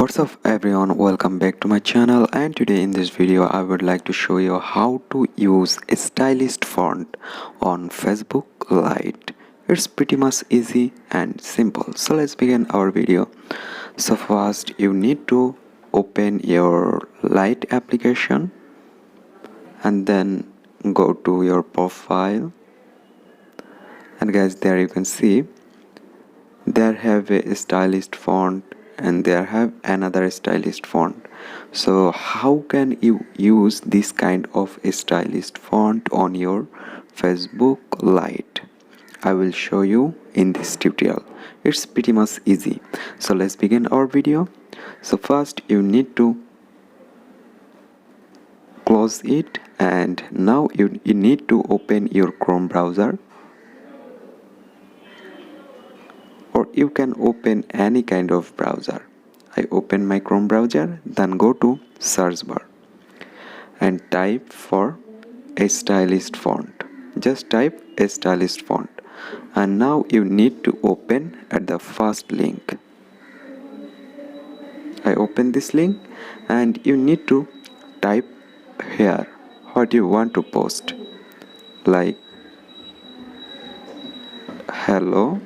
What's up everyone, welcome back to my channel, and today in this video I would like to show you how to use a stylist font on Facebook Lite. It's pretty much easy and simple. So let's begin our video. So first you need to open your Lite application and then go to your profile, and guys, there you can see there have a stylist font and there have another stylist font. So how can you use this kind of a stylist font on your Facebook Lite? I will show you in this tutorial. It's pretty much easy. So let's begin our video. So first you need to close it, and now you need to open your Chrome browser, or you can open any kind of browser. I open my Chrome browser, then go to search bar and type for a stylist font. Just type a stylist font, and now you need to open at the first link. I open this link and you need to type here what you want to post, like hello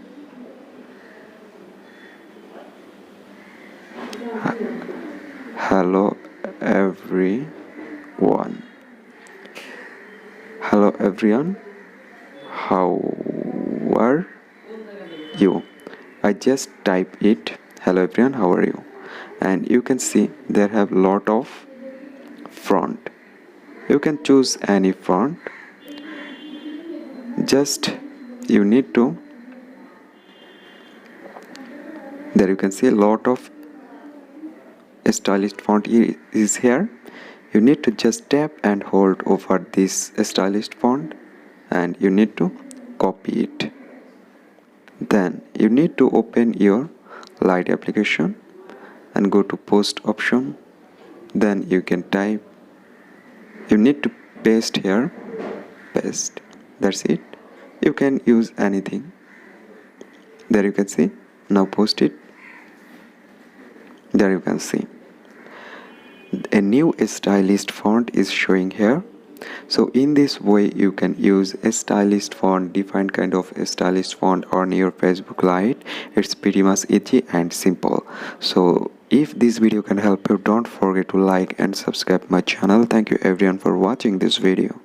everyone. Hello everyone, how are you? I just type it, hello everyone, how are you? And you can see there have lot of font. You can choose any font. Just you need to, there you can see a lot of stylist font is here. You need to just tap and hold over this stylist font, and you need to copy it. Then you need to open your Lite application and go to post option. Then you can type, you need to paste here, paste, that's it. You can use anything. There you can see, now post it. There you can see a new stylist font is showing here. So in this way you can use a stylist font, different kind of a stylist font on your Facebook Lite. It's pretty much easy and simple. So if this video can help you, don't forget to like and subscribe my channel. Thank you everyone for watching this video.